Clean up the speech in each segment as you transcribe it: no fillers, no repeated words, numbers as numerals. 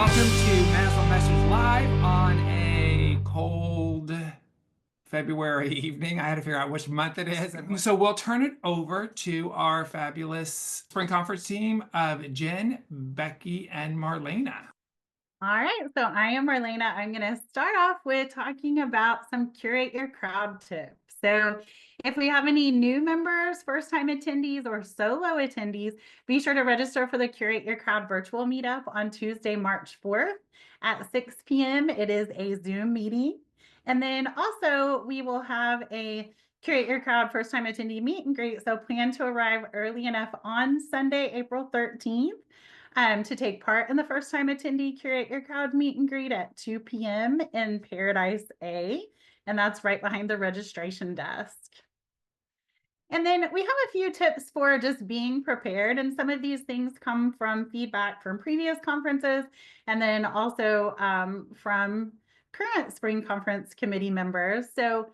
Welcome to MASL Message Live on a cold February evening. I had to figure out which month it is. So we'll turn it over to our fabulous spring conference team of Jen, Becky, and Marlena. All right, so I am Marlena. I'm going to start off with talking about some curate your crowd tips. So, if we have any new members, first time attendees, or solo attendees, be sure to register for the Curate Your Crowd virtual meetup on Tuesday, March 4th at 6 p.m. It is a Zoom meeting. And then also, we will have a Curate Your Crowd first time attendee meet and greet. So, plan to arrive early enough on Sunday, April 13th to take part in the first time attendee Curate Your Crowd meet and greet at 2 p.m. in Paradise A, and that's right behind the registration desk. And then we have a few tips for just being prepared, and some of these things come from feedback from previous conferences, and then also from current spring conference committee members. So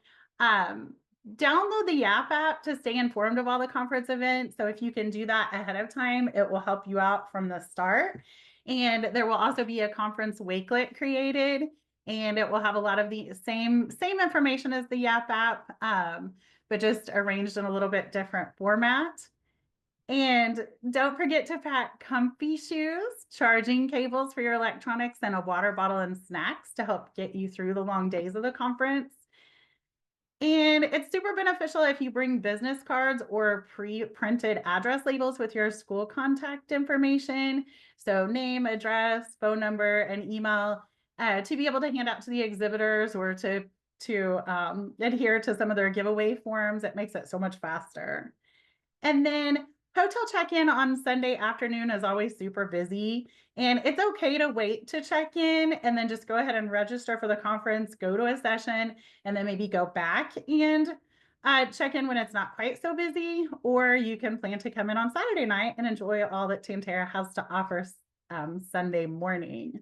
download the YAP app to stay informed of all the conference events. So if you can do that ahead of time, it will help you out from the start. And there will also be a conference wakelet created, and it will have a lot of the same information as the YAP app, but just arranged in a little bit different format. And don't forget to pack comfy shoes, charging cables for your electronics, and a water bottle and snacks to help get you through the long days of the conference. And it's super beneficial if you bring business cards or pre-printed address labels with your school contact information. So name, address, phone number, and email to be able to hand out to the exhibitors or to adhere to some of their giveaway forms. It makes it so much faster. And then hotel check-in on Sunday afternoon is always super busy, and it's okay to wait to check in and then just go ahead and register for the conference, go to a session, and then maybe go back and check in when it's not quite so busy, or you can plan to come in on Saturday night and enjoy all that Tantera has to offer Sunday morning.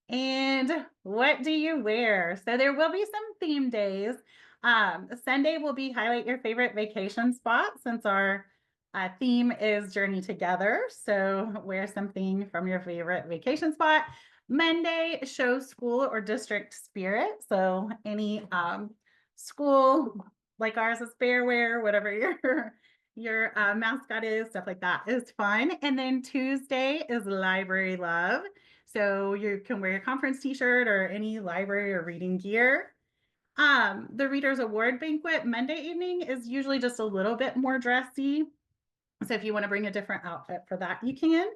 And what do you wear? So there will be some theme days. Sunday will be highlight your favorite vacation spot, since our theme is Journey Together. So wear something from your favorite vacation spot. Monday, show school or district spirit. So any school like ours is fairwear, whatever your mascot is, stuff like that is fun. And then Tuesday is library love. So you can wear your conference t-shirt or any library or reading gear. The Readers Award Banquet Monday evening is usually just a little bit more dressy. So if you want to bring a different outfit for that, you can.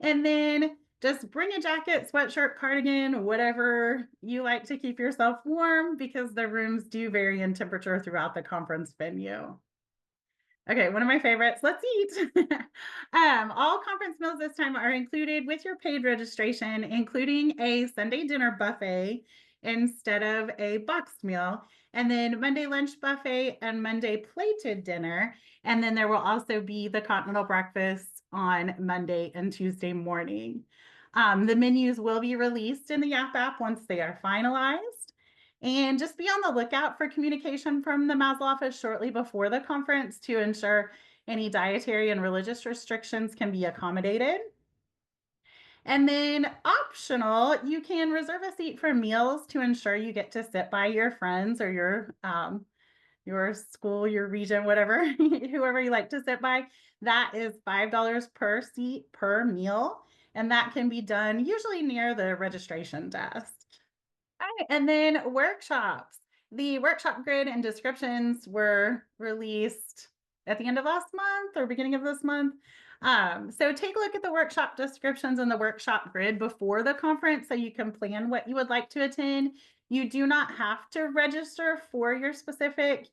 And then just bring a jacket, sweatshirt, cardigan, whatever you like to keep yourself warm, because the rooms do vary in temperature throughout the conference venue. Okay, one of my favorites. Let's eat. All conference meals this time are included with your paid registration, including a Sunday dinner buffet instead of a boxed meal, and then Monday lunch buffet and Monday plated dinner. And then there will also be the continental breakfast on Monday and Tuesday morning. The menus will be released in the YAP app once they are finalized. And just be on the lookout for communication from the MASL office shortly before the conference to ensure any dietary and religious restrictions can be accommodated. And then optional, you can reserve a seat for meals to ensure you get to sit by your friends or your school, your region, whatever, whoever you like to sit by. That is $5 per seat per meal. And that can be done usually near the registration desk. All right, and then workshops. The workshop grid and descriptions were released at the end of last month or beginning of this month. So take a look at the workshop descriptions and the workshop grid before the conference so you can plan what you would like to attend. You do not have to register for your specific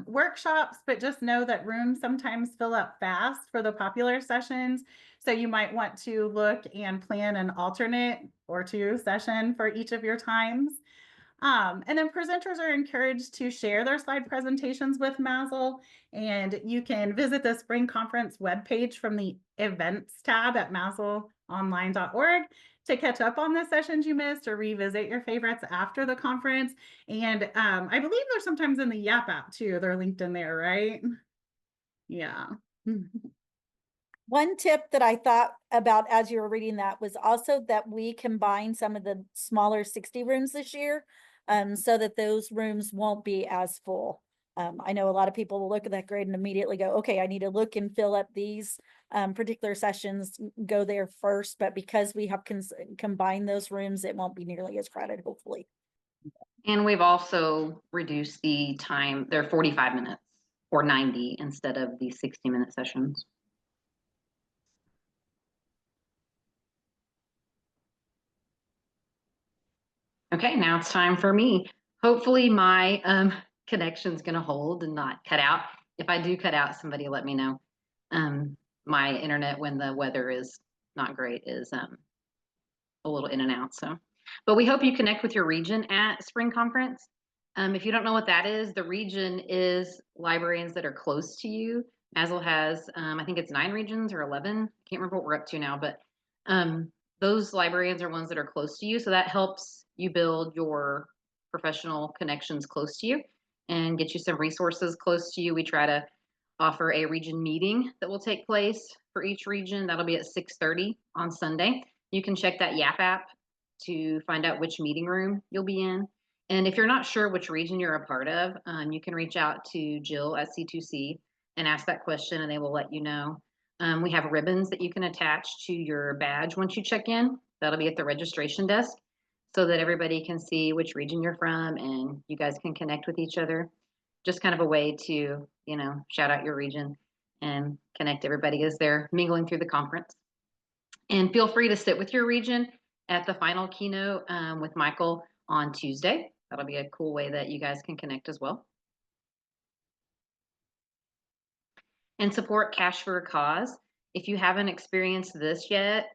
workshops, but just know that rooms sometimes fill up fast for the popular sessions. So you might want to look and plan an alternate or two session for each of your times. And then presenters are encouraged to share their slide presentations with MASL, and you can visit the spring conference webpage from the events tab at maslonline.org to catch up on the sessions you missed or revisit your favorites after the conference. And I believe they're sometimes in the YAP app too. They're linked in there, right? Yeah. One tip that I thought about as you were reading that was also that we combine some of the smaller 60 rooms this year, so that those rooms won't be as full. I know a lot of people will look at that grade and immediately go, okay, I need to look and fill up these particular sessions, go there first. But because we have combined those rooms, it won't be nearly as crowded, hopefully. And we've also reduced the time. They're 45 minutes or 90 instead of the 60-minute sessions. Okay, now it's time for me. Hopefully my connection's gonna hold and not cut out. If I do cut out, somebody let me know. My internet when the weather is not great is a little in and out. So, but we hope you connect with your region at spring conference. If you don't know what that is, the region is librarians that are close to you. MASL has, I think it's 9 regions or 11. Can't remember what we're up to now, but those librarians are ones that are close to you. So that helps you build your professional connections close to you and get you some resources close to you. We try to offer a region meeting that will take place for each region. That'll be at 6:30 on Sunday. You can check that YAP app to find out which meeting room you'll be in. And if you're not sure which region you're a part of, you can reach out to Jill at C2C and ask that question and they will let you know. We have ribbons that you can attach to your badge once you check in. That'll be at the registration desk so that everybody can see which region you're from and you guys can connect with each other. Just kind of a way to, shout out your region and connect everybody as they're mingling through the conference. And feel free to sit with your region at the final keynote with Michael on Tuesday. That'll be a cool way that you guys can connect as well. And support Cash for a Cause. If you haven't experienced this yet,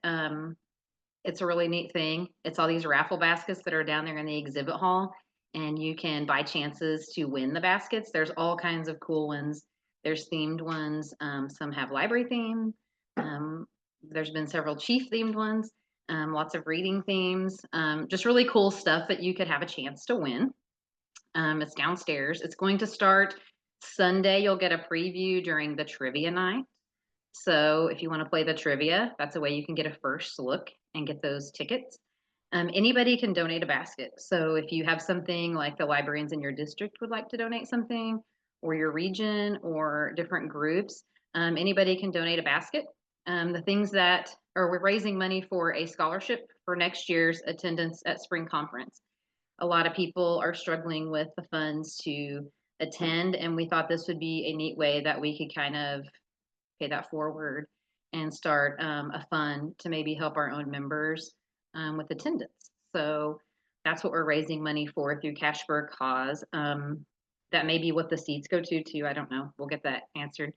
it's a really neat thing. It's all these raffle baskets that are down there in the exhibit hall, and you can buy chances to win the baskets. There's all kinds of cool ones. There's themed ones. Some have library theme. There's been several chief themed ones. Lots of reading themes. Just really cool stuff that you could have a chance to win. It's downstairs. It's going to start Sunday. You'll get a preview during the trivia night. So if you want to play the trivia, that's a way you can get a first look and get those tickets. Anybody can donate a basket. So if you have something like the librarians in your district would like to donate something, or your region or different groups, anybody can donate a basket. The things that, or we're raising money for a scholarship for next year's attendance at spring conference. A lot of people are struggling with the funds to attend, and we thought this would be a neat way that we could kind of pay that forward and start a fund to maybe help our own members with attendance. So that's what we're raising money for through Cash for a Cause. That may be what the seats go to too. I don't know. We'll get that answered.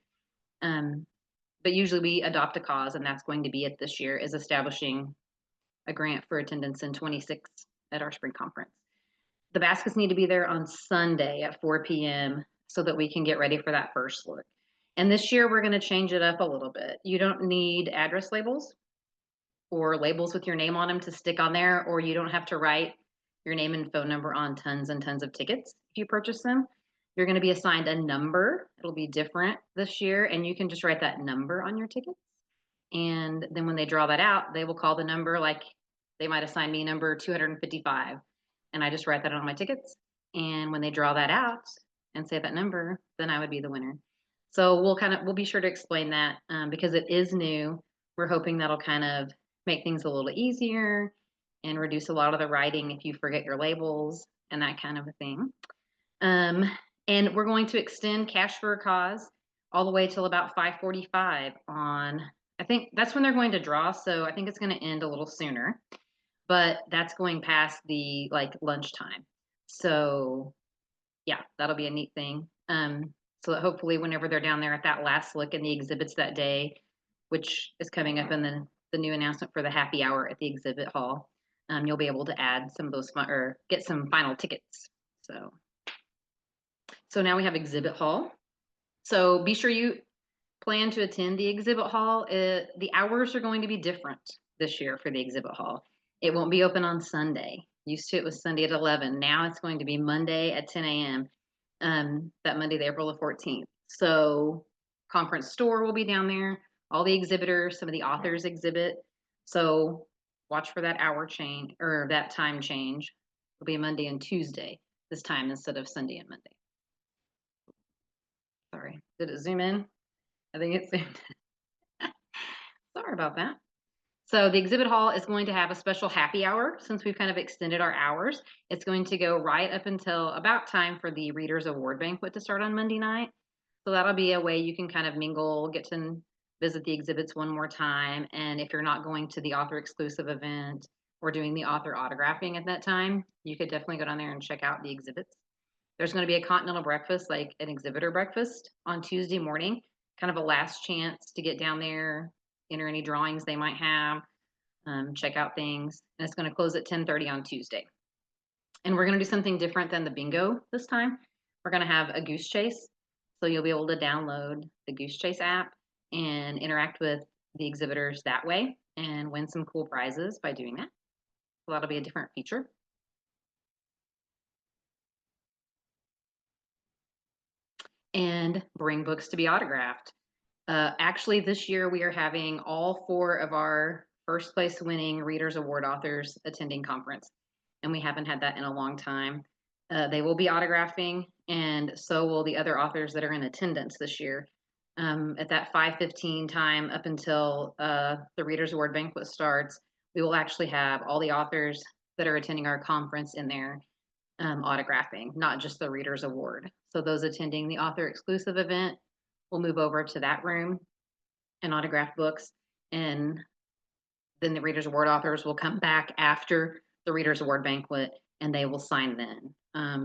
But usually we adopt a cause, and that's going to be it this year, is establishing a grant for attendance in 26 at our spring conference. The baskets need to be there on Sunday at 4 p.m. so that we can get ready for that first look. And this year we're going to change it up a little bit. You don't need address labels or labels with your name on them to stick on there, or you don't have to write your name and phone number on tons and tons of tickets if you purchase them. You're going to be assigned a number. It'll be different this year, and you can just write that number on your tickets. And then when they draw that out, they will call the number, like they might assign me number 255, and I just write that on my tickets. And when they draw that out and say that number, then I would be the winner. So we'll be sure to explain that because it is new. We're hoping that'll kind of make things a little easier and reduce a lot of the writing if you forget your labels and that kind of a thing. And we're going to extend Cash for a Cause all the way till about 5:45 on, I think that's when they're going to draw. So I think it's going to end a little sooner, but that's going past the lunchtime. So yeah, that'll be a neat thing. So that hopefully whenever they're down there at that last look in the exhibits that day, which is coming up in the new announcement for the happy hour at the exhibit hall, you'll be able to add some of those or get some final tickets. So now we have exhibit hall. So be sure you plan to attend the exhibit hall. The hours are going to be different this year for the exhibit hall. It won't be open on Sunday. Used to it was Sunday at 11. Now it's going to be Monday at 10 a.m. That Monday, April the 14th. So conference store will be down there. all the exhibitors, some of the authors exhibit. So watch for that hour change or that time change. It'll be Monday and Tuesday this time instead of Sunday and Monday. Sorry, did it zoom in? I think it zoomed. Sorry about that. So the exhibit hall is going to have a special happy hour since we've kind of extended our hours. It's going to go right up until about time for the Readers Award Banquet to start on Monday night. So that'll be a way you can kind of mingle, get to visit the exhibits one more time. And if you're not going to the author exclusive event or doing the author autographing at that time, you could definitely go down there and check out the exhibits. There's going to be a continental breakfast, like an exhibitor breakfast on Tuesday morning, kind of a last chance to get down there, enter any drawings they might have, check out things. And it's going to close at 10:30 on Tuesday. And we're going to do something different than the bingo this time. We're going to have a goose chase. So you'll be able to download the Goose Chase app and interact with the exhibitors that way and win some cool prizes by doing that. So that'll be a different feature. And bring books to be autographed. Actually, this year we are having all 4 of our first place winning Readers Award authors attending conference, and we haven't had that in a long time. They will be autographing, and so will the other authors that are in attendance this year. At that 5:15 time up until the Readers Award Banquet starts, we will actually have all the authors that are attending our conference in there autographing, not just the Readers Award. So those attending the author exclusive event will move over to that room and autograph books. And then the Readers Award authors will come back after the Readers Award banquet and they will sign then.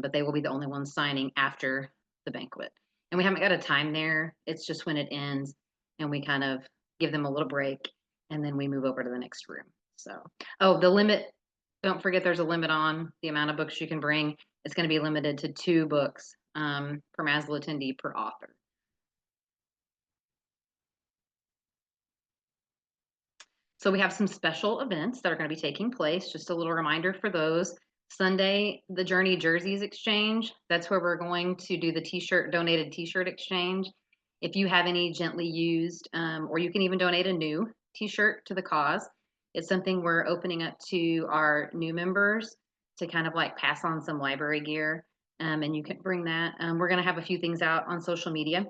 But they will be the only ones signing after the banquet. And we haven't got a time there. It's just when it ends and we kind of give them a little break and then we move over to the next room. So, oh, the limit, don't forget there's a limit on the amount of books you can bring. It's going to be limited to 2 books per MASL attendee per author. So we have some special events that are going to be taking place. Just a little reminder for those. Sunday, the Journey Jerseys Exchange. That's where we're going to do the donated t-shirt exchange. If you have any gently used, or you can even donate a new t-shirt to the cause. It's something we're opening up to our new members to kind of like pass on some library gear. And you can bring that. We're going to have a few things out on social media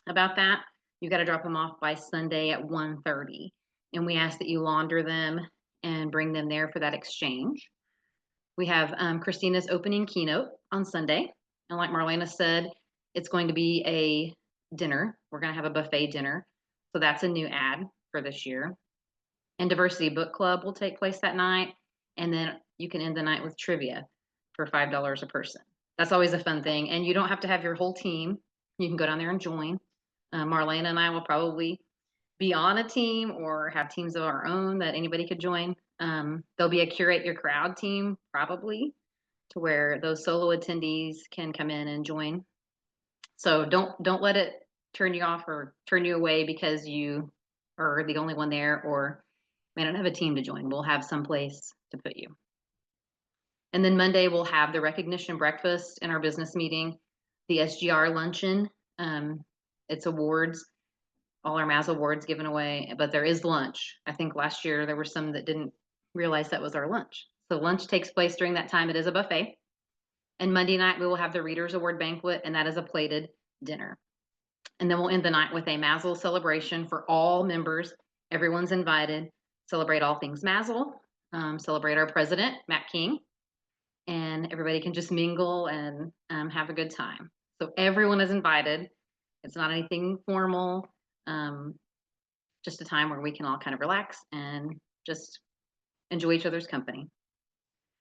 about that. You got to drop them off by Sunday at 1:30. And we ask that you launder them and bring them there for that exchange. We have Christina's opening keynote on Sunday. And like Marlena said, it's going to be a dinner. We're going to have a buffet dinner. So that's a new ad for this year. And Diversity Book Club will take place that night. And then you can end the night with trivia for $5 a person. That's always a fun thing. And you don't have to have your whole team. You can go down there and join. Marlena and I will probably be on a team or have teams of our own that anybody could join. There'll be a curate your crowd team probably to where those solo attendees can come in and join. So don't let it turn you off or turn you away because you are the only one there or may not have a team to join. We'll have some place to put you. And then Monday we'll have the recognition breakfast in our business meeting, the SGR luncheon. It's awards. All our MASL awards given away, but there is lunch. I think last year there were some that didn't realize that was our lunch. So lunch takes place during that time. It is a buffet. And Monday night we will have the Readers Award banquet, and that is a plated dinner. And then we'll end the night with a MASL celebration for all members. Everyone's invited. Celebrate all things MASL. Celebrate our president, Matt King. And everybody can just mingle and have a good time. So everyone is invited. It's not anything formal. Just a time where we can all kind of relax and just enjoy each other's company.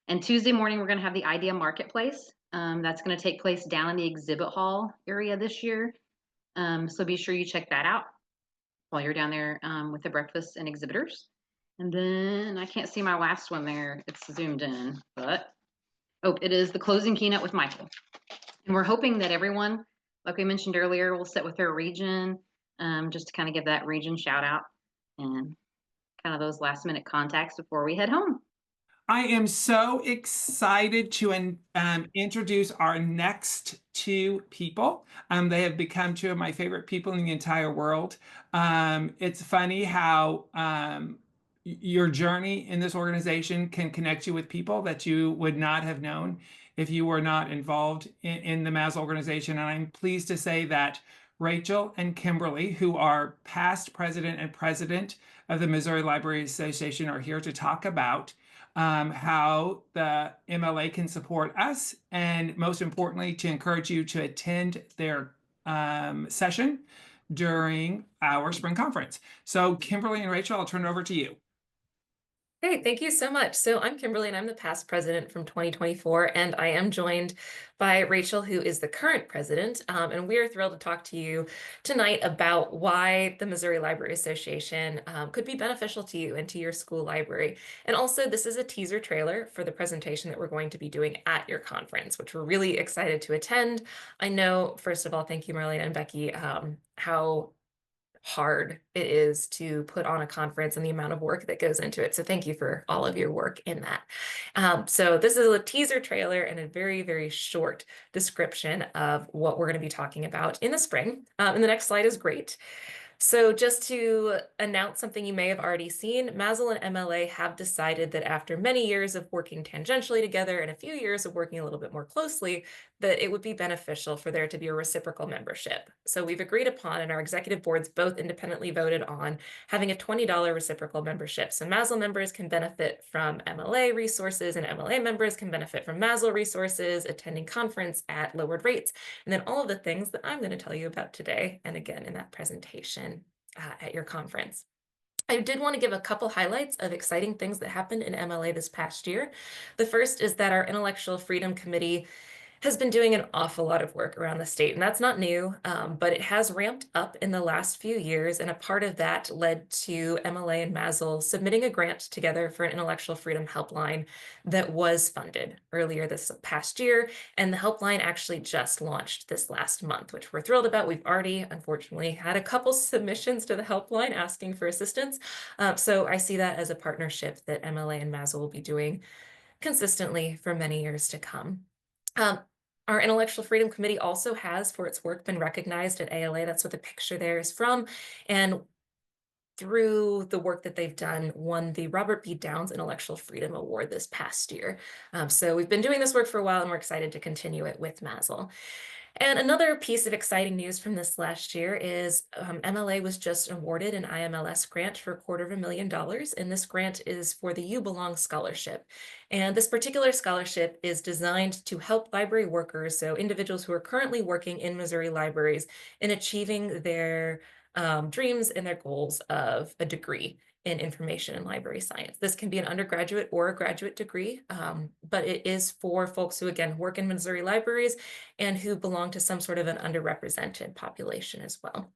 And Tuesday morning, we're going to have the Idea Marketplace. That's going to take place down in the exhibit hall area this year. So be sure you check that out while you're down there with the breakfast and exhibitors. And then I can't see my last one there. It's zoomed in, but it is the closing keynote with Michael. And we're hoping that everyone, like we mentioned earlier, will sit with their region. Just to kind of give that region shout out and kind of those last minute contacts before we head home. I am so excited to introduce our next two people. They have become two of my favorite people in the entire world. It's funny how your journey in this organization can connect you with people that you would not have known if you were not involved in the MASL organization. And I'm pleased to say that Rachel and Kimberly, who are past president and president of the Missouri Library Association, are here to talk about how the MLA can support us, and most importantly, to encourage you to attend their session during our spring conference. So, Kimberly and Rachel, I'll turn it over to you. Hey, thank you so much. So I'm Kimberly and I'm the past president from 2024, and I am joined by Rachel, who is the current president. And we are thrilled to talk to you tonight about why the Missouri Library Association could be beneficial to you and to your school library. And also, this is a teaser trailer for the presentation that we're going to be doing at your conference, which we're really excited to attend. I know, first of all, thank you, Marlene and Becky, how hard it is to put on a conference and the amount of work that goes into it. So thank you for all of your work in that. So this is a teaser trailer and a very, very short description of what we're going to be talking about in the spring. And the next slide is great. So just to announce something you may have already seen, MASL and MLA have decided that after many years of working tangentially together and a few years of working a little bit more closely, that it would be beneficial for there to be a reciprocal membership. So we've agreed upon, and our executive boards both independently voted on, having a $20 reciprocal membership. So MASL members can benefit from MLA resources, and MLA members can benefit from MASL resources, attending conference at lowered rates, and then all of the things that I'm going to tell you about today, and again in that presentation at your conference. I did want to give a couple highlights of exciting things that happened in MLA this past year. The first is that our Intellectual Freedom Committee has been doing an awful lot of work around the state, and that's not new, but it has ramped up in the last few years, and a part of that led to MLA and MASL submitting a grant together for an intellectual freedom helpline that was funded earlier this past year, and the helpline actually just launched this last month, which we're thrilled about. We've already, unfortunately, had a couple submissions to the helpline asking for assistance, so I see that as a partnership that MLA and MASL will be doing consistently for many years to come. Our Intellectual Freedom Committee also has, for its work, been recognized at ALA. That's what the picture there is from. And through the work that they've done, won the Robert B. Downs Intellectual Freedom Award this past year. So we've been doing this work for a while, and we're excited to continue it with MASL. And another piece of exciting news from this last year is MLA was just awarded an IMLS grant for $250,000, and this grant is for the You Belong Scholarship. And this particular scholarship is designed to help library workers, so individuals who are currently working in Missouri libraries, in achieving their dreams and their goals of a degree in information and library science. This can be an undergraduate or a graduate degree, but it is for folks who, again, work in Missouri libraries and who belong to some sort of an underrepresented population as well.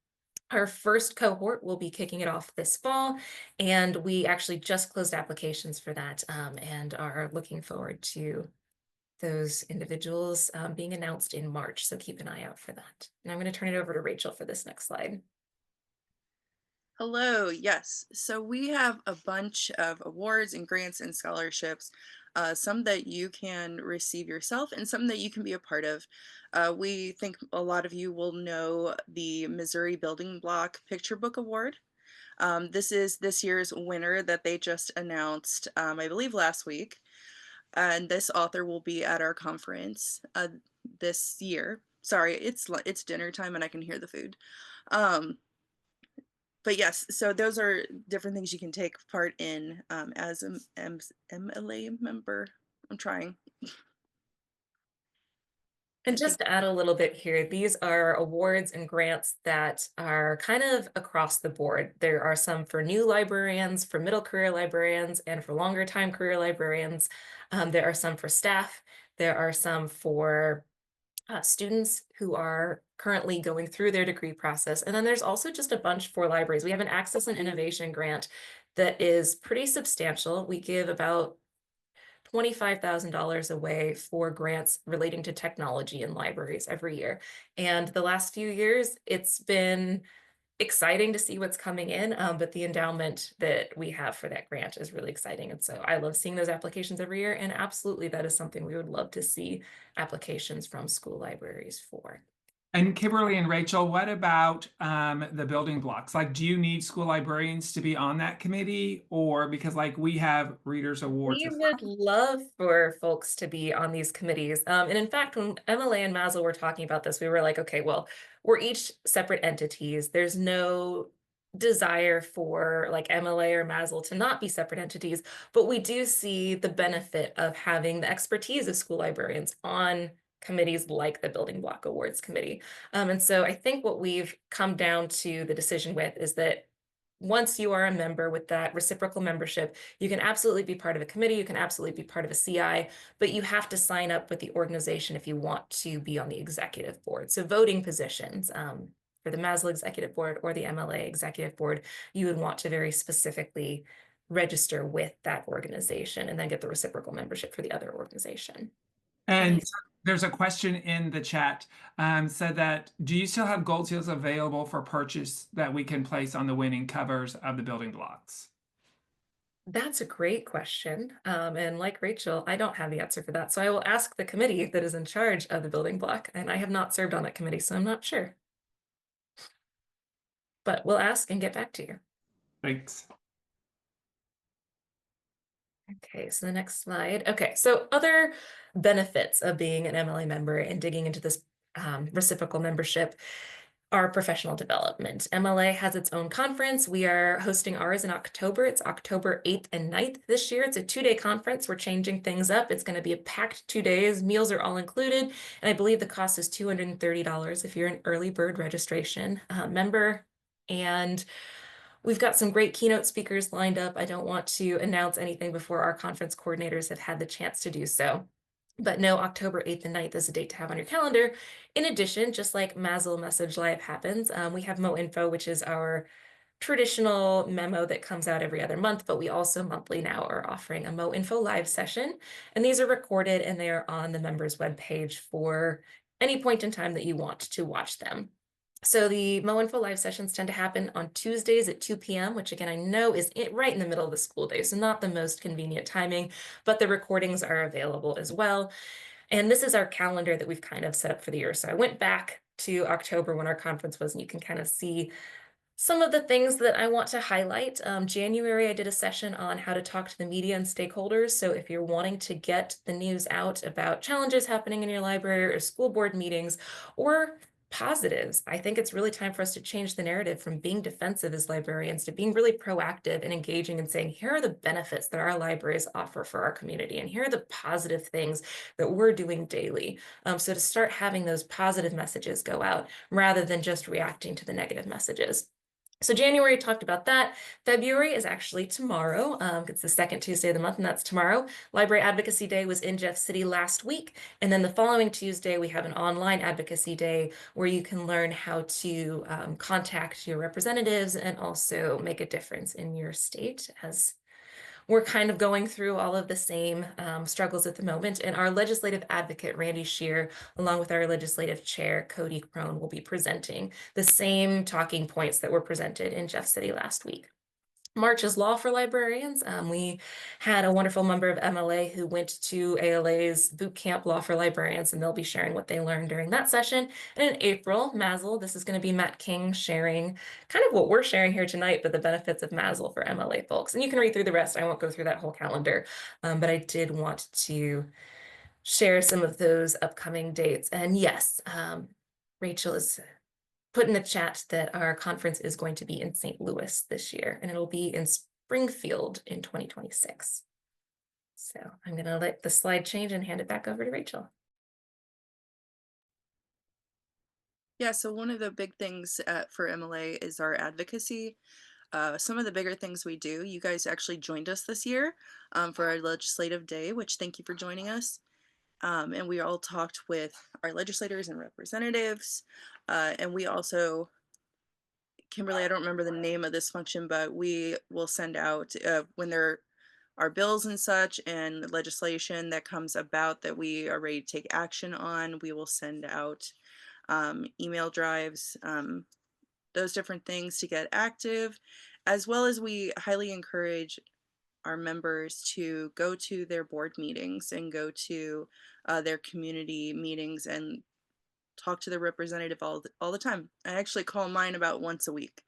Our first cohort will be kicking it off this fall, and we actually just closed applications for that and are looking forward to those individuals being announced in March, so keep an eye out for that. And I'm going to turn it over to Rachel for this next slide. Hello, yes. So we have a bunch of awards and grants and scholarships, some that you can receive yourself and some that you can be a part of. We think a lot of you will know the Missouri Building Block Picture Book Award. This is this year's winner that they just announced, I believe last week. And this author will be at our conference this year. Sorry, it's dinner time and I can hear the food. But yes, so those are different things you can take part in as an MLA member. I'm trying. And just to add a little bit here, these are awards and grants that are kind of across the board. There are some for new librarians, for middle career librarians, and for longer time career librarians. There are some for staff. There are some for students who are currently going through their degree process. And then there's also just a bunch for libraries. We have an Access and Innovation grant that is pretty substantial. We give about $25,000 away for grants relating to technology in libraries every year. And the last few years, it's been exciting to see what's coming in, but the endowment that we have for that grant is really exciting. And so I love seeing those applications every year. And absolutely, that is something we would love to see applications from school libraries for. And Kimberly and Rachel, what about the building blocks? Like, do you need school librarians to be on that committee, or because like we have readers awards? We would love for folks to be on these committees. And in fact, when MLA and MASL were talking about this, we were like, okay, well, we're each separate entities. There's no desire for like MLA or MASL to not be separate entities, but we do see the benefit of having the expertise of school librarians on committees like the Building Block Awards Committee. And so I think what we've come down to the decision with is that once you are a member with that reciprocal membership, you can absolutely be part of a committee, you can absolutely be part of a CI, but you have to sign up with the organization if you want to be on the executive board. So voting positions for the MASL executive board or the MLA executive board, you would want to very specifically register with that organization and then get the reciprocal membership for the other organization. And there's a question in the chat said that, do you still have gold seals available for purchase that we can place on the winning covers of the building blocks? That's a great question. And like Rachel, I don't have the answer for that. So I will ask the committee that is in charge of the building block, and I have not served on that committee, so I'm not sure. But we'll ask and get back to you. Thanks. Okay, so the next slide. Okay, so other benefits of being an MLA member and digging into this reciprocal membership are professional development. MLA has its own conference. We are hosting ours in October. It's October 8th and 9th this year. It's a 2-day conference. We're changing things up. It's going to be a packed 2 days. Meals are all included. And I believe the cost is $230 if you're an early bird registration member. And we've got some great keynote speakers lined up. I don't want to announce anything before our conference coordinators have had the chance to do so. But no, October 8th and 9th is a date to have on your calendar. In addition, just like MASL Message Live happens, we have MoInfo, which is our traditional memo that comes out every other month, but we also monthly now are offering a MoInfo live session. And these are recorded and they are on the members webpage for any point in time that you want to watch them. So the MoInfo live sessions tend to happen on Tuesdays at 2 p.m., which again, I know is right in the middle of the school day, so not the most convenient timing, but the recordings are available as well. And this is our calendar that we've kind of set up for the year. So I went back to October when our conference was, and you can kind of see some of the things that I want to highlight. January, I did a session on how to talk to the media and stakeholders. So if you're wanting to get the news out about challenges happening in your library or school board meetings or positives, I think it's really time for us to change the narrative from being defensive as librarians to being really proactive and engaging and saying, here are the benefits that our libraries offer for our community, and here are the positive things that we're doing daily. So to start having those positive messages go out rather than just reacting to the negative messages. So January talked about that. February is actually tomorrow. It's the second Tuesday of the month, and that's tomorrow. Library Advocacy Day was in Jeff City last week. And then the following Tuesday, we have an online advocacy day where you can learn how to contact your representatives and also make a difference in your state, as we're kind of going through all of the same struggles at the moment. And our legislative advocate, Randy Shear, along with our legislative chair, Cody Crone, will be presenting the same talking points that were presented in Jeff City last week. March is Law for Librarians. We had a wonderful member of MLA who went to ALA's boot camp Law for Librarians, and they'll be sharing what they learned during that session. And in April, MASL, this is going to be Matt King sharing kind of what we're sharing here tonight, but the benefits of MASL for MLA folks. And you can read through the rest. I won't go through that whole calendar, but I did want to share some of those upcoming dates. And yes, Rachel is put in the chat that our conference is going to be in St. Louis this year, and it'll be in Springfield in 2026. So I'm going to let the slide change and hand it back over to Rachel. Yeah, so one of the big things for MLA is our advocacy. Some of the bigger things we do, you guys actually joined us this year for our legislative day, which thank you for joining us. And we all talked with our legislators and representatives. And we also, Kimberly, I don't remember the name of this function, but we will send out when there are bills and such and legislation that comes about that we are ready to take action on, we will send out email drives those different things to get active, as well as we highly encourage our members to go to their board meetings and go to their community meetings and talk to their representative all the time. I actually call mine about once a week,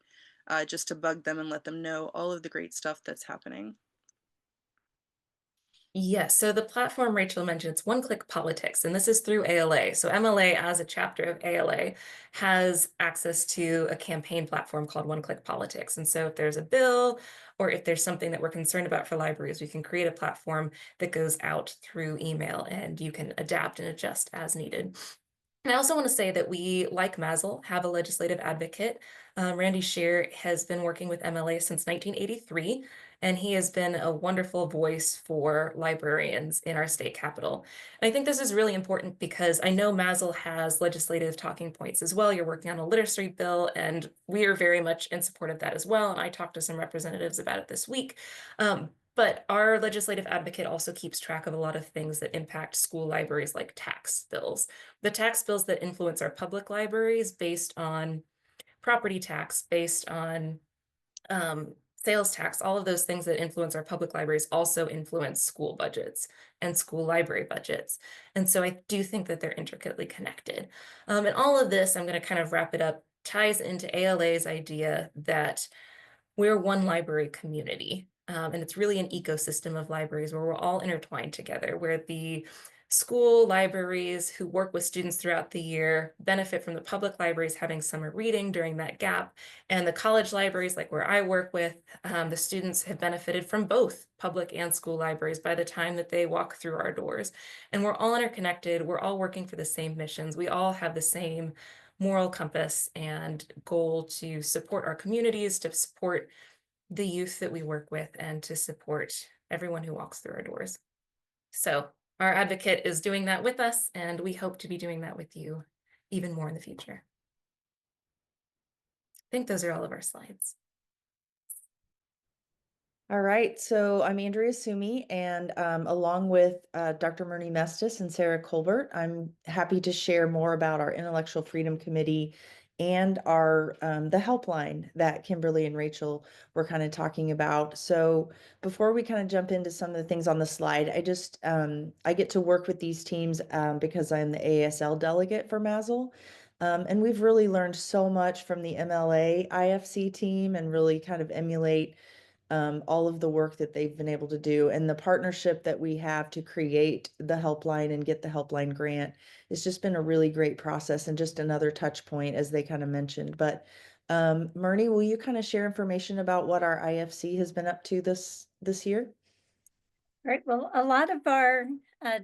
just to bug them and let them know all of the great stuff that's happening. Yes, so the platform Rachel mentioned, it's One Click Politics, and this is through ALA. So MLA, as a chapter of ALA, has access to a campaign platform called One Click Politics. And so if there's a bill or if there's something that we're concerned about for libraries, we can create a platform that goes out through email, and you can adapt and adjust as needed. And I also want to say that we, like MASL, have a legislative advocate. Randy Shear has been working with MLA since 1983, and he has been a wonderful voice for librarians in our state capitol. And I think this is really important because I know MASL has legislative talking points as well. You're working on a literacy bill, and we are very much in support of that as well. And I talked to some representatives about it this week. But our legislative advocate also keeps track of a lot of things that impact school libraries, like tax bills. The tax bills that influence our public libraries based on property tax, based on sales tax, all of those things that influence our public libraries also influence school budgets and school library budgets. And so I do think that they're intricately connected. And all of this, I'm going to kind of wrap it up, ties into ALA's idea that we're one library community. And it's really an ecosystem of libraries where we're all intertwined together, where the school libraries who work with students throughout the year benefit from the public libraries having summer reading during that gap. And the college libraries, like where I work with, the students have benefited from both public and school libraries by the time that they walk through our doors. And we're all interconnected. We're all working for the same missions. We all have the same moral compass and goal to support our communities, to support the youth that we work with, and to support everyone who walks through our doors. So our advocate is doing that with us, and we hope to be doing that with you even more in the future. I think those are all of our slides. All right, so I'm Andrea Sumi, and along with Dr. Myrnie Mestis and Sarah Colbert, I'm happy to share more about our Intellectual Freedom Committee and our the helpline that Kimberly and Rachel were kind of talking about. So before we kind of jump into some of the things on the slide, I get to work with these teams because I'm the ASL delegate for MASL. And we've really learned so much from the MLA IFC team and really kind of emulate all of the work that they've been able to do, and the partnership that we have to create the helpline and get the helpline grant. It's just been a really great process and just another touch point, as they kind of mentioned. But Myrnie, will you kind of share information about what our IFC has been up to this year? Right. Well, a lot of our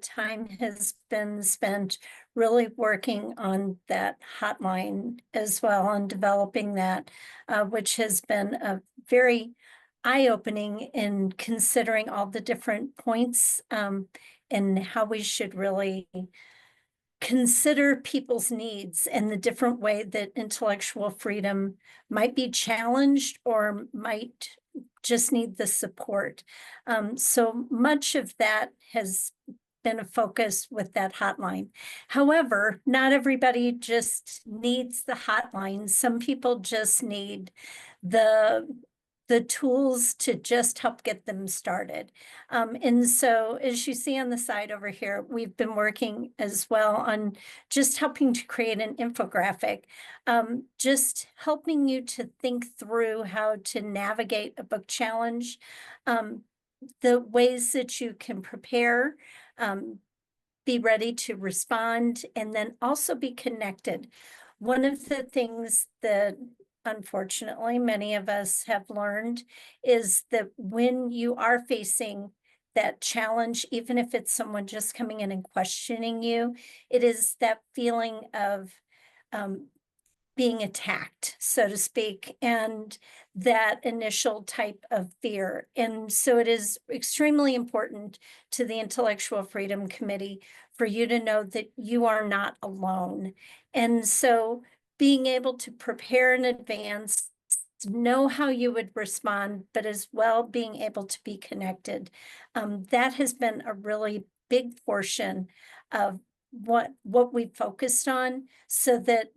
time has been spent really working on that hotline as well, on developing that, which has been a very eye-opening in considering all the different points and how we should really consider people's needs and the different way that intellectual freedom might be challenged or might just need the support. So much of that has been a focus with that hotline. However, not everybody just needs the hotline. Some people just need the tools to just help get them started. And so as you see on the side over here, we've been working as well on just helping to create an infographic, just helping you to think through how to navigate a book challenge, the ways that you can prepare, be ready to respond, and then also be connected. One of the things that unfortunately many of us have learned is that when you are facing that challenge, even if it's someone just coming in and questioning you, it is that feeling of being attacked, so to speak, and that initial type of fear. And so it is extremely important to the Intellectual Freedom Committee for you to know that you are not alone. And so being able to prepare in advance, know how you would respond, but as well being able to be connected, that has been a really big portion of what we focused on, so that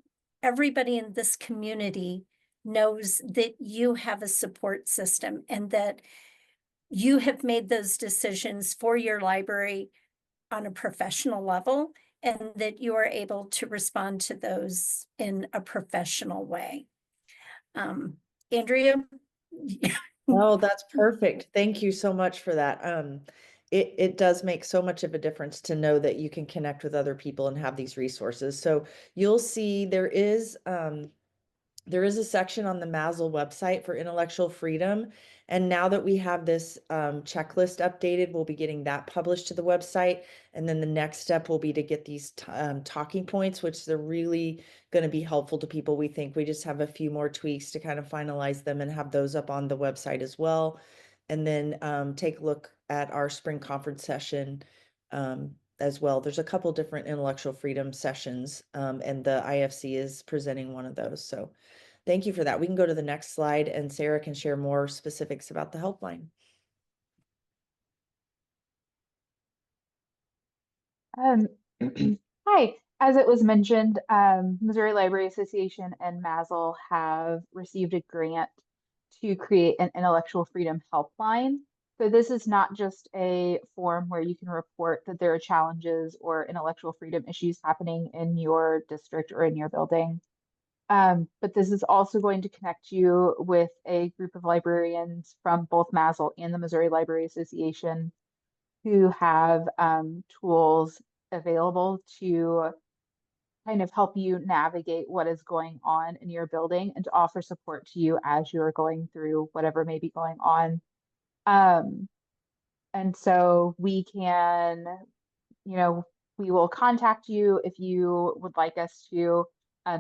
everybody in this community knows that you have a support system and that you have made those decisions for your library on a professional level, and that you are able to respond to those in a professional way. Andrea? Oh, that's perfect. Thank you so much for that. It does make so much of a difference to know that you can connect with other people and have these resources. So you'll see there is a section on the MASL website for intellectual freedom. And now that we have this checklist updated, we'll be getting that published to the website. And then the next step will be to get these talking points, which are really going to be helpful to people. We think we just have a few more tweaks to kind of finalize them and have those up on the website as well. And then take a look at our spring conference session as well. There's a couple different intellectual freedom sessions, and the IFC is presenting one of those. So thank you for that. We can go to the next slide and Sarah can share more specifics about the helpline. Hi, as it was mentioned, Missouri Library Association and MASL have received a grant to create an intellectual freedom helpline. So this is not just a forum where you can report that there are challenges or intellectual freedom issues happening in your district or in your building. But this is also going to connect you with a group of librarians from both MASL and the Missouri Library Association who have tools available to kind of help you navigate what is going on in your building and to offer support to you as you're going through whatever may be going on. And so we can, we will contact you if you would like us to.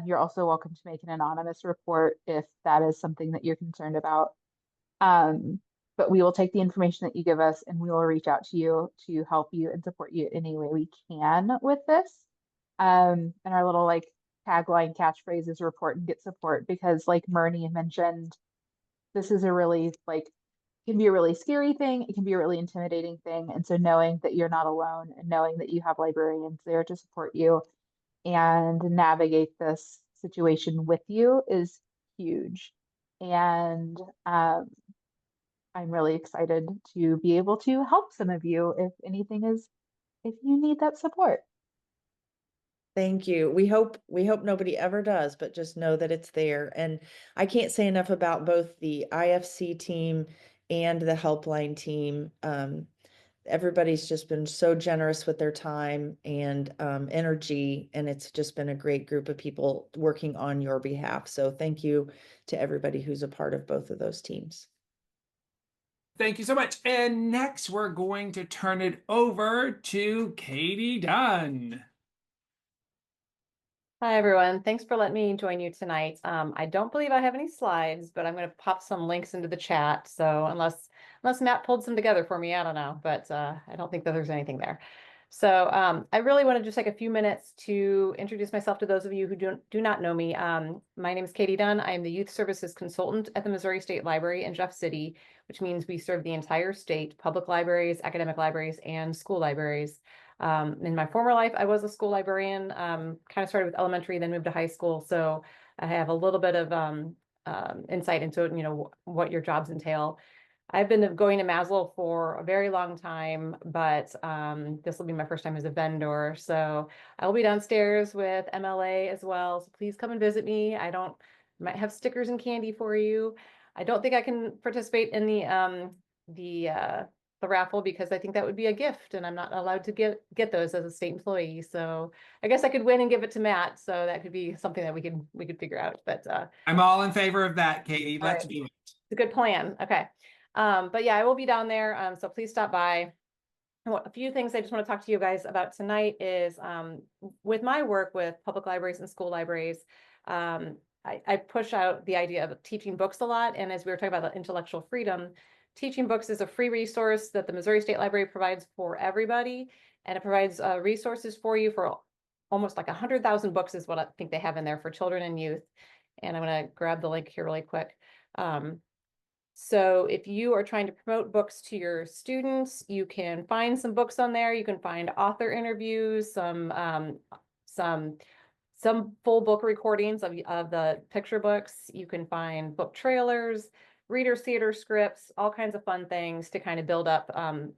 You're also welcome to make an anonymous report if that is something that you're concerned about. But we will take the information that you give us and we will reach out to you to help you and support you any way we can with this. And our little like tagline catchphrase is report and get support, because like Myrnie mentioned, this is a really can be a really scary thing. It can be a really intimidating thing. And so knowing that you're not alone and knowing that you have librarians there to support you and navigate this situation with you is huge. And I'm really excited to be able to help some of you if you need that support. Thank you. We hope nobody ever does, but just know that it's there. And I can't say enough about both the IFC team and the helpline team. Everybody's just been so generous with their time and energy, and it's just been a great group of people working on your behalf. So thank you to everybody who's a part of both of those teams. Thank you so much. And next, we're going to turn it over to Katie Dunn. Hi, everyone. Thanks for letting me join you tonight. I don't believe I have any slides, but I'm going to pop some links into the chat. So unless Matt pulled some together for me, I don't know, but I don't think that there's anything there. So I really want to just take a few minutes to introduce myself to those of you who do not know me. My name is Katie Dunn. I am the Youth Services Consultant at the Missouri State Library in Jeff City, which means we serve the entire state, public libraries, academic libraries, and school libraries. In my former life, I was a school librarian, kind of started with elementary, then moved to high school. So I have a little bit of insight into, what your jobs entail. I've been going to MASL for a very long time, but this will be my first time as a vendor. So I will be downstairs with MLA as well. So please come and visit me. Might have stickers and candy for you. I don't think I can participate in the raffle because I think that would be a gift and I'm not allowed to get those as a state employee. So I guess I could win and give it to Matt. So that could be something that we could figure out. But I'm all in favor of that, Katie. Let's do it. It's a good plan. Okay. But yeah, I will be down there. So please stop by. A few things I just want to talk to you guys about tonight is with my work with public libraries and school libraries, I push out the idea of teaching books a lot. And as we were talking about the intellectual freedom, teaching books is a free resource that the Missouri State Library provides for everybody. And it provides resources for you for almost like 100,000 books is what I think they have in there for children and youth. And I'm going to grab the link here really quick. So if you are trying to promote books to your students, you can find some books on there. You can find author interviews, some some full book recordings of the picture books. You can find book trailers, reader theater scripts, all kinds of fun things to kind of build up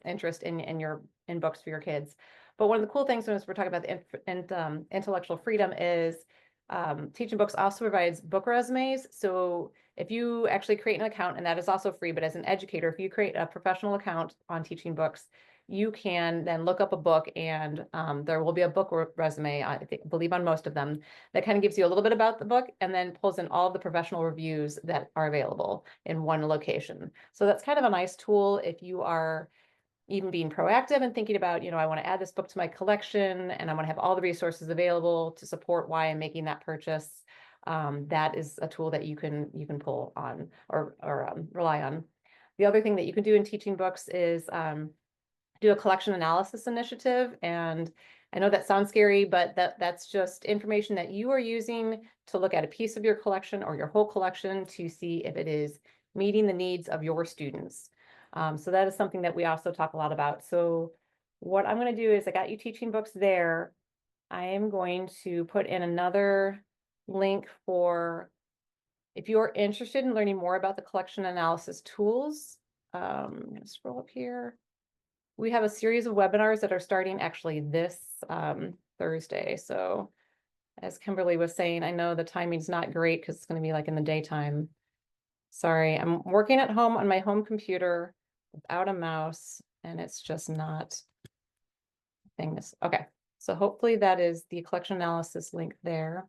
interest in books for your kids. But one of the cool things when we're talking about the intellectual freedom is Teaching Books also provides book resumes. So if you actually create an account, and that is also free, but as an educator, if you create a professional account on Teaching Books, you can then look up a book, and there will be a book resume, I believe on most of them, that kind of gives you a little bit about the book and then pulls in all of the professional reviews that are available in one location. So that's kind of a nice tool if you are even being proactive and thinking about, I want to add this book to my collection and I want to have all the resources available to support why I'm making that purchase. That is a tool that you can pull on or rely on. The other thing that you can do in Teaching Books is do a collection analysis initiative. And I know that sounds scary, but that's just information that you are using to look at a piece of your collection or your whole collection to see if it is meeting the needs of your students. So that is something that we also talk a lot about. So what I'm going to do is I got you Teaching Books there. I am going to put in another link for if you're interested in learning more about the collection analysis tools. I'm going to scroll up here. We have a series of webinars that are starting actually this Thursday. So as Kimberly was saying, I know the timing's not great because it's going to be like in the daytime. Sorry, I'm working at home on my home computer without a mouse, and it's just not thing this. Okay, so hopefully that is the collection analysis link there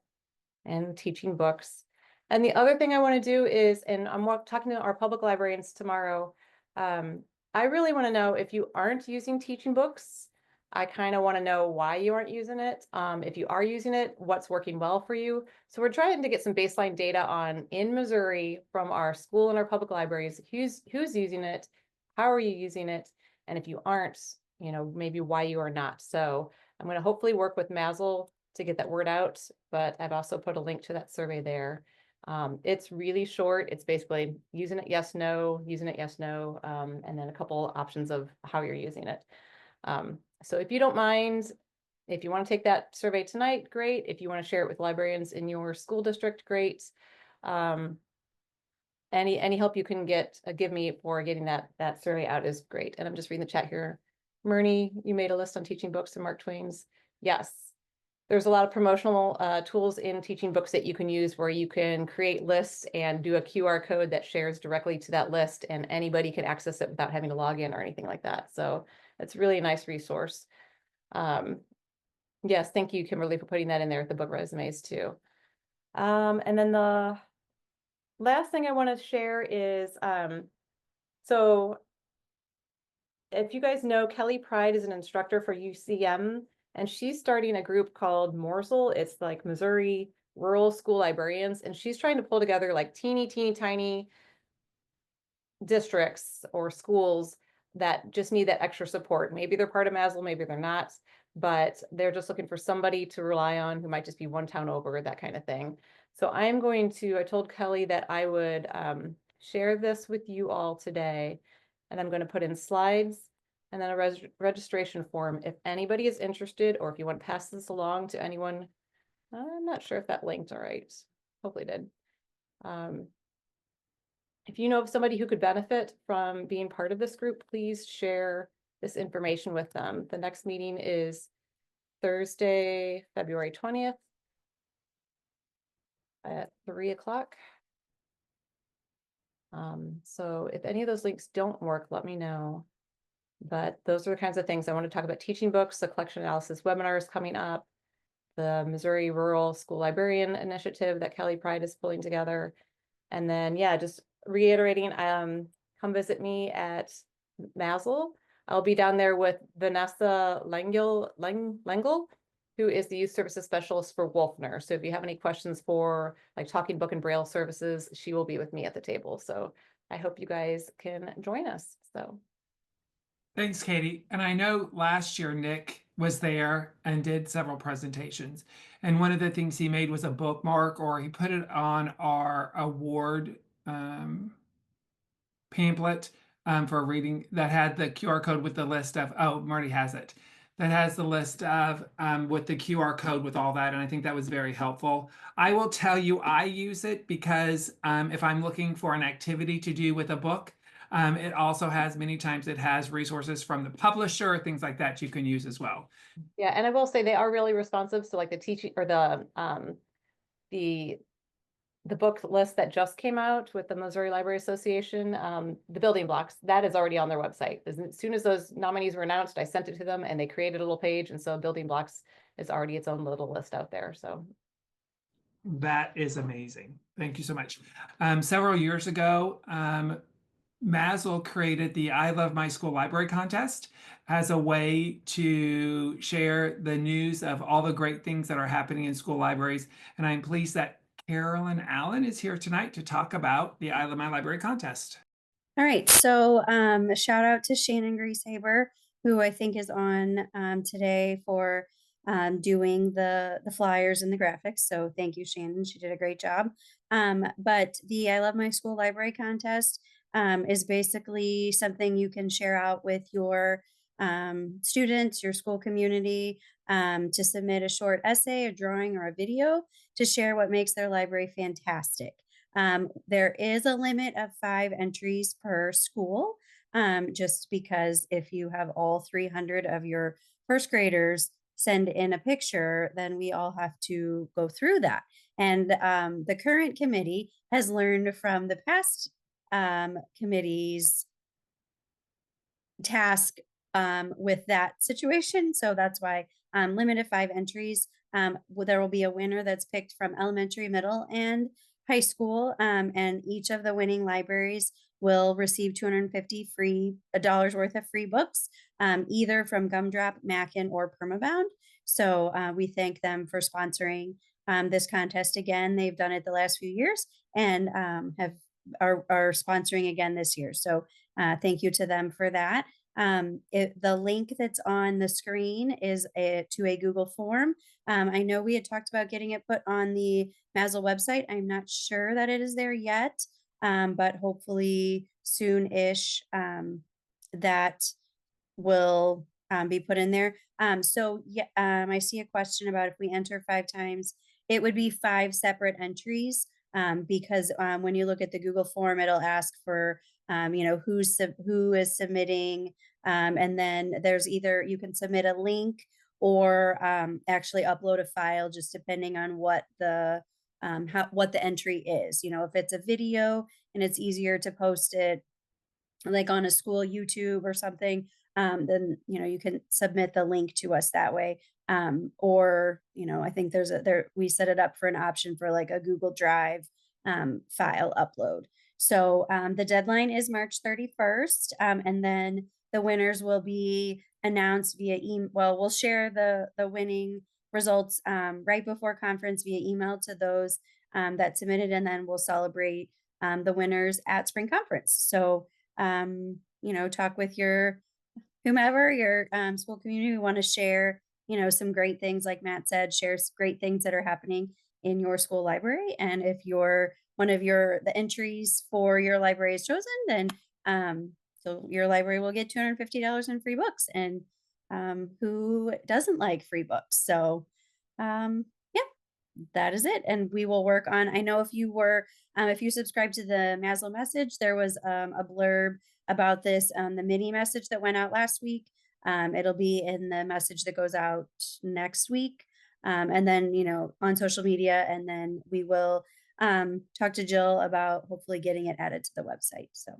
and Teaching Books. And the other thing I want to do is, and I'm talking to our public librarians tomorrow, I really want to know if you aren't using Teaching Books. I kind of want to know why you aren't using it. If you are using it, what's working well for you. So we're trying to get some baseline data on in Missouri from our school and our public libraries, who's using it, how are you using it, and if you aren't, maybe why you are not. So I'm going to hopefully work with MASL to get that word out, but I've also put a link to that survey there. It's really short. It's basically using it, yes, no, using it, yes, no, and then a couple options of how you're using it. So if you don't mind, if you want to take that survey tonight, great. If you want to share it with librarians in your school district, great. Any help you can give me for getting that survey out is great. And I'm just reading the chat here. Myrnie, you made a list on Teaching Books and Mark Twain's. Yes. There's a lot of promotional tools in Teaching Books that you can use where you can create lists and do a QR code that shares directly to that list, and anybody can access it without having to log in or anything like that. So it's really a nice resource. Yes, thank you, Kimberly, for putting that in there with the book resumes too. And then the last thing I want to share is, so if you guys know, Kelly Pride is an instructor for UCM, and she's starting a group called MASL. It's like Missouri Rural School Librarians, and she's trying to pull together like teeny tiny districts or schools that just need that extra support. Maybe they're part of MASL, maybe they're not, but they're just looking for somebody to rely on who might just be one town over, that kind of thing. So I told Kelly that I would share this with you all today, and I'm going to put in slides and then a registration form. If anybody is interested, or if you want to pass this along to anyone, I'm not sure if that linked all right. Hopefully it did. If you know of somebody who could benefit from being part of this group, please share this information with them. The next meeting is Thursday, February 20th at 3 o'clock. So if any of those links don't work, let me know. But those are the kinds of things I want to talk about. Teaching Books, the collection analysis webinar is coming up, the Missouri Rural School Librarian Initiative that Kelly Pride is pulling together. And then, yeah, just reiterating, come visit me at MASL. I'll be down there with Vanessa Lengel, who is the Youth Services Specialist for Wolfner. So if you have any questions for like Talking Book and Braille services, she will be with me at the table. So I hope you guys can join us. So Thanks, Katie. And I know last year Nick was there and did several presentations. And one of the things he made was a bookmark, or he put it on our award pamphlet for reading that had the QR code with the list of, oh, Marty has it. that has the list of with the QR code with all that, and I think that was very helpful. I will tell you, I use it because if I'm looking for an activity to do with a book, it also has many times it has resources from the publisher, things like that you can use as well. Yeah, and I will say they are really responsive. So like the teaching or the book list that just came out with the Missouri Library Association, the building blocks, that is already on their website. As soon as those nominees were announced, I sent it to them and they created a little page. And so building blocks is already its own little list out there. So That is amazing. Thank you so much. Several years ago, MASL created the I Love My School Library contest as a way to share the news of all the great things that are happening in school libraries. And I'm pleased that Carolyn Allen is here tonight to talk about the I Love My Library contest. All right, so a shout out to Shannon Greasehaber, who I think is on today for doing the flyers and the graphics. So thank you, Shannon. She did a great job. But the I Love My School Library contest is basically something you can share out with your students, your school community, to submit a short essay, a drawing, or a video to share what makes their library fantastic. There is a limit of 5 entries per school, just because if you have all 300 of your first graders send in a picture, then we all have to go through that. And the current committee has learned from the past committee's task with that situation. So that's why limit of 5 entries. There will be a winner that's picked from elementary, middle, and high school, and each of the winning libraries will receive $250 worth of free books, either from Gumdrop, Mackin, or Permabound. So we thank them for sponsoring this contest again. They've done it the last few years and are sponsoring again this year. So thank you to them for that. The link that's on the screen is to a Google form. I know we had talked about getting it put on the MASL website. I'm not sure that it is there yet, but hopefully soon-ish that will be put in there. So yeah, I see a question about if we enter 5 times, it would be 5 separate entries, because when you look at the Google form, it'll ask for who is submitting, and then there's either you can submit a link or actually upload a file, just depending on what the entry is. If it's a video and it's easier to post it like on a school YouTube or something, then you can submit the link to us that way. Or I think we set it up for an option for like a Google Drive file upload. So the deadline is March 31st, and then the winners will be announced via email. Well, we'll share the winning results right before conference via email to those that submitted, and then we'll celebrate the winners at spring conference. So talk with your whomever, your school community. We want to share some great things, like Matt said, share great things that are happening in your school library. And if one of the entries for your library is chosen, then so your library will get $250 in free books. And who doesn't like free books? So yeah, that is it. And we will work on, I know if you subscribe to the MASL message, there was a blurb about this, the mini message that went out last week. It'll be in the message that goes out next week. And then, on social media, and then we will talk to Jill about hopefully getting it added to the website. So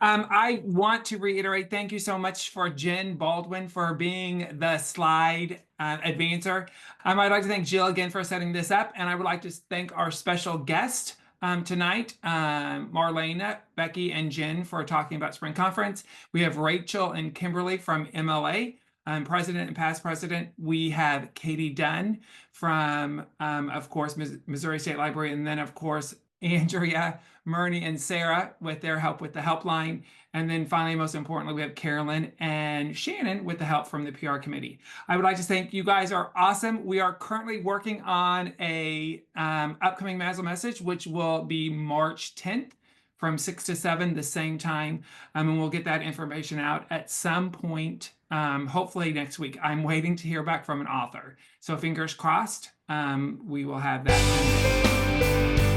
I want to reiterate, thank you so much for Jen Baldwin for being the slide advancer. I'd like to thank Jill again for setting this up, and I would like to thank our special guest tonight, Marlena, Becky, and Jen, for talking about Spring Conference. We have Rachel and Kimberly from MLA, president and past president. We have Katie Dunn from, of course, Missouri State Library, and then, of course, Andrea, Murney, and Sarah with their help with the helpline. And then finally, most importantly, we have Carolyn and Shannon with the help from the PR committee. I would like to thank you guys are awesome. We are currently working on a upcoming MASL message, which will be March 10th from 6 to 7, the same time. And we'll get that information out at some point, hopefully next week. I'm waiting to hear back from an author. So fingers crossed, we will have that.